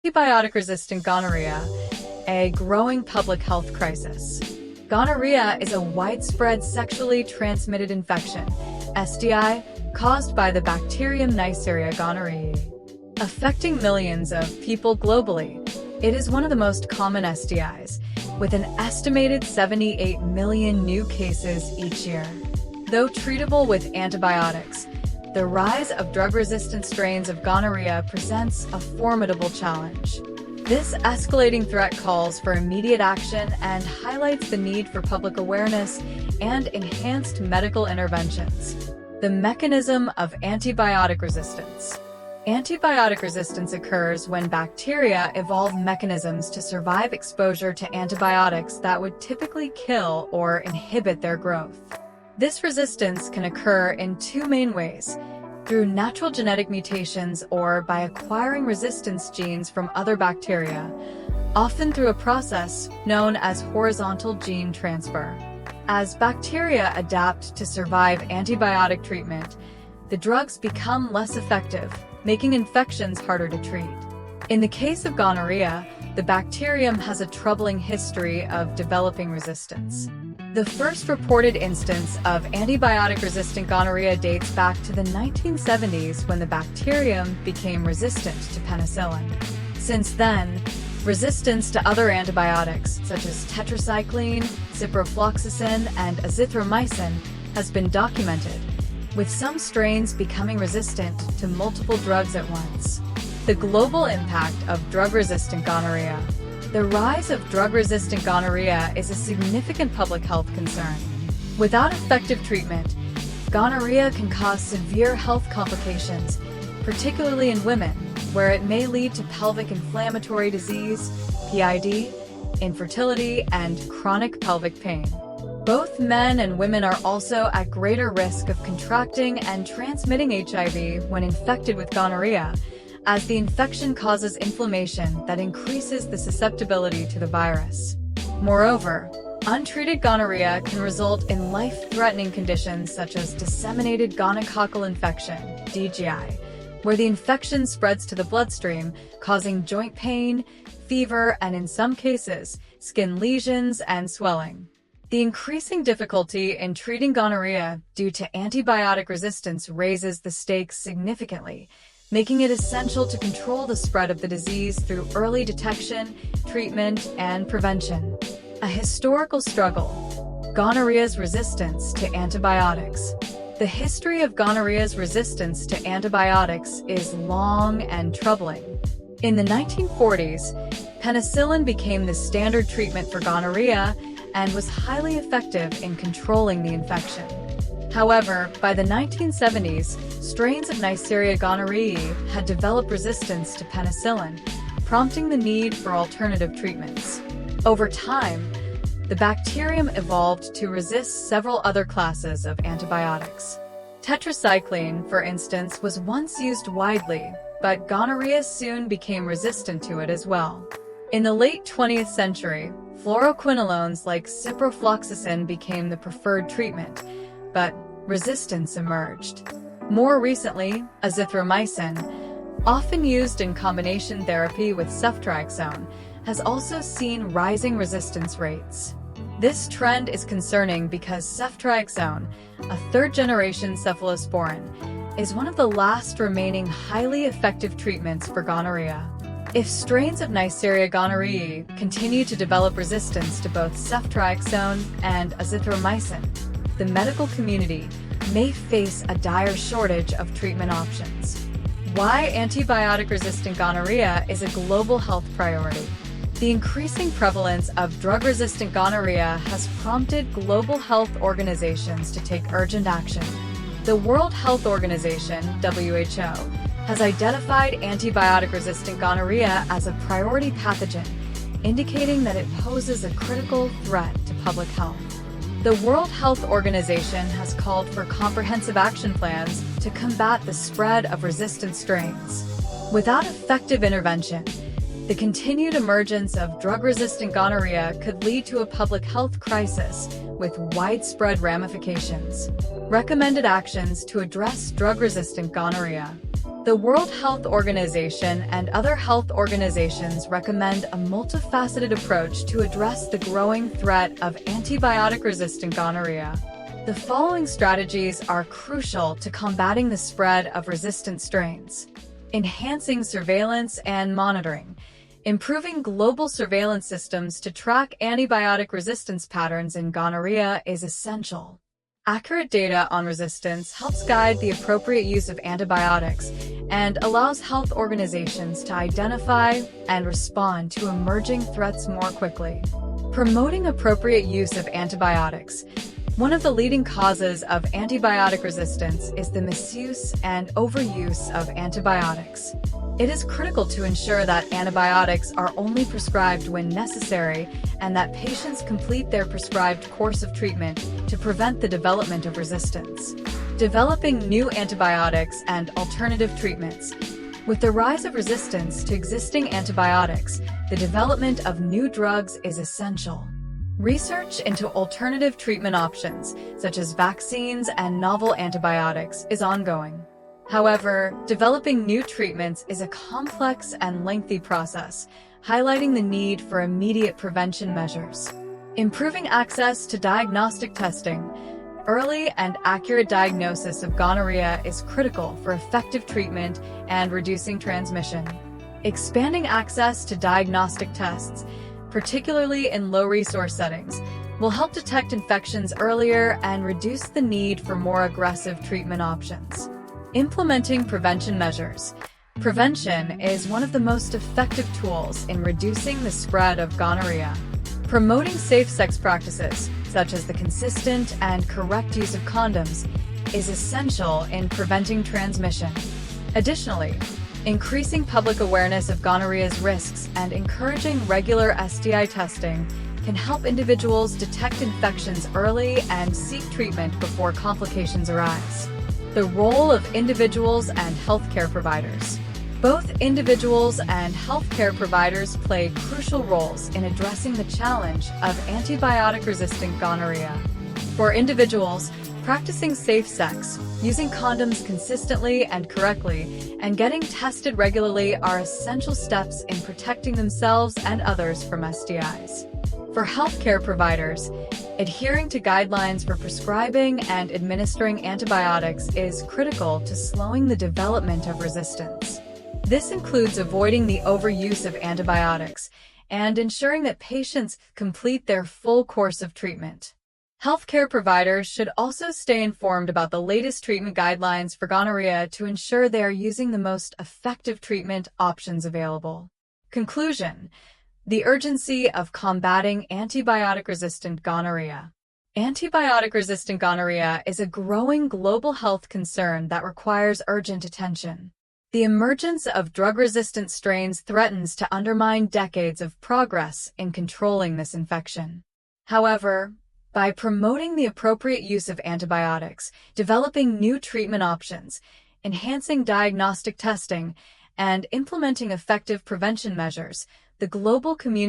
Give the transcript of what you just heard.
Antibiotic-resistant gonorrhea, a growing public health crisis. Gonorrhea is a widespread sexually transmitted infection, STI, caused by the bacterium Neisseria gonorrhoeae. Affecting millions of people globally, it is one of the most common STIs, with an estimated 78 million new cases each year. Though treatable with antibiotics, the rise of drug-resistant strains of gonorrhea presents a formidable challenge. This escalating threat calls for immediate action and highlights the need for public awareness and enhanced medical interventions. The mechanism of antibiotic resistance. Antibiotic resistance occurs when bacteria evolve mechanisms to survive exposure to antibiotics that would typically kill or inhibit their growth. This resistance can occur in two main ways: through natural genetic mutations or by acquiring resistance genes from other bacteria, often through a process known as horizontal gene transfer. As bacteria adapt to survive antibiotic treatment, the drugs become less effective, making infections harder to treat. In the case of gonorrhea, the bacterium has a troubling history of developing resistance. The first reported instance of antibiotic-resistant gonorrhea dates back to the 1970s when the bacterium became resistant to penicillin. Since then, resistance to other antibiotics such as tetracycline, ciprofloxacin, and azithromycin has been documented, with some strains becoming resistant to multiple drugs at once. The global impact of drug-resistant gonorrhea. The rise of drug-resistant gonorrhea is a significant public health concern. Without effective treatment, gonorrhea can cause severe health complications, particularly in women, where it may lead to pelvic inflammatory disease, PID, infertility, and chronic pelvic pain. Both men and women are also at greater risk of contracting and transmitting HIV when infected with gonorrhea, as the infection causes inflammation that increases the susceptibility to the virus. Moreover, untreated gonorrhea can result in life-threatening conditions such as disseminated gonococcal infection, DGI, where the infection spreads to the bloodstream, causing joint pain, fever, and in some cases, skin lesions and swelling. The increasing difficulty in treating gonorrhea due to antibiotic resistance raises the stakes significantly, making it essential to control the spread of the disease through early detection, treatment, and prevention. A historical struggle. Gonorrhea's resistance to antibiotics. The history of gonorrhea's resistance to antibiotics is long and troubling. In the 1940s, penicillin became the standard treatment for gonorrhea and was highly effective in controlling the infection. However, by the 1970s, strains of Neisseria gonorrhoeae had developed resistance to penicillin, prompting the need for alternative treatments. Over time, the bacterium evolved to resist several other classes of antibiotics. Tetracycline, for instance, was once used widely, but gonorrhea soon became resistant to it as well. In the late 20th century, fluoroquinolones like ciprofloxacin became the preferred treatment, but resistance emerged. More recently, azithromycin, often used in combination therapy with ceftriaxone, has also seen rising resistance rates. This trend is concerning because ceftriaxone, a third-generation cephalosporin, is one of the last remaining highly effective treatments for gonorrhea. If strains of Neisseria gonorrhoeae continue to develop resistance to both ceftriaxone and azithromycin, the medical community may face a dire shortage of treatment options. Why antibiotic-resistant gonorrhea is a global health priority. The increasing prevalence of drug-resistant gonorrhea has prompted global health organizations to take urgent action. The World Health Organization, WHO, has identified antibiotic-resistant gonorrhea as a priority pathogen, indicating that it poses a critical threat to public health. The World Health Organization has called for comprehensive action plans to combat the spread of resistant strains. Without effective intervention, the continued emergence of drug-resistant gonorrhea could lead to a public health crisis with widespread ramifications. Recommended actions to address drug-resistant gonorrhea. The World Health Organization and other health organizations recommend a multifaceted approach to address the growing threat of antibiotic-resistant gonorrhea. The following strategies are crucial to combating the spread of resistant strains: enhancing surveillance and monitoring. Improving global surveillance systems to track antibiotic resistance patterns in gonorrhea is essential. Accurate data on resistance helps guide the appropriate use of antibiotics and allows health organizations to identify and respond to emerging threats more quickly. Promoting appropriate use of antibiotics. One of the leading causes of antibiotic resistance is the misuse and overuse of antibiotics. It is critical to ensure that antibiotics are only prescribed when necessary and that patients complete their prescribed course of treatment to prevent the development of resistance. Developing new antibiotics and alternative treatments. With the rise of resistance to existing antibiotics, the development of new drugs is essential. Research into alternative treatment options, such as vaccines and novel antibiotics, is ongoing. However, developing new treatments is a complex and lengthy process, highlighting the need for immediate prevention measures. Improving access to diagnostic testing. Early and accurate diagnosis of gonorrhea is critical for effective treatment and reducing transmission. Expanding access to diagnostic tests, particularly in low-resource settings, will help detect infections earlier and reduce the need for more aggressive treatment options. Implementing prevention measures. Prevention is one of the most effective tools in reducing the spread of gonorrhea. Promoting safe sex practices, such as the consistent and correct use of condoms, is essential in preventing transmission. Additionally, increasing public awareness of gonorrhea's risks and encouraging regular STI testing can help individuals detect infections early and seek treatment before complications arise. The role of individuals and healthcare providers. Both individuals and healthcare providers play crucial roles in addressing the challenge of antibiotic-resistant gonorrhea. For individuals, practicing safe sex, using condoms consistently and correctly, and getting tested regularly are essential steps in protecting themselves and others from STIs. For healthcare providers, adhering to guidelines for prescribing and administering antibiotics is critical to slowing the development of resistance. This includes avoiding the overuse of antibiotics and ensuring that patients complete their full course of treatment. Healthcare providers should also stay informed about the latest treatment guidelines for gonorrhea to ensure they are using the most effective treatment options available. Conclusion: the urgency of combating antibiotic-resistant gonorrhea. Antibiotic-resistant gonorrhea is a growing global health concern that requires urgent attention. The emergence of drug-resistant strains threatens to undermine decades of progress in controlling this infection. However, by promoting the appropriate use of antibiotics, developing new treatment options, enhancing diagnostic testing, and implementing effective prevention measures, the global community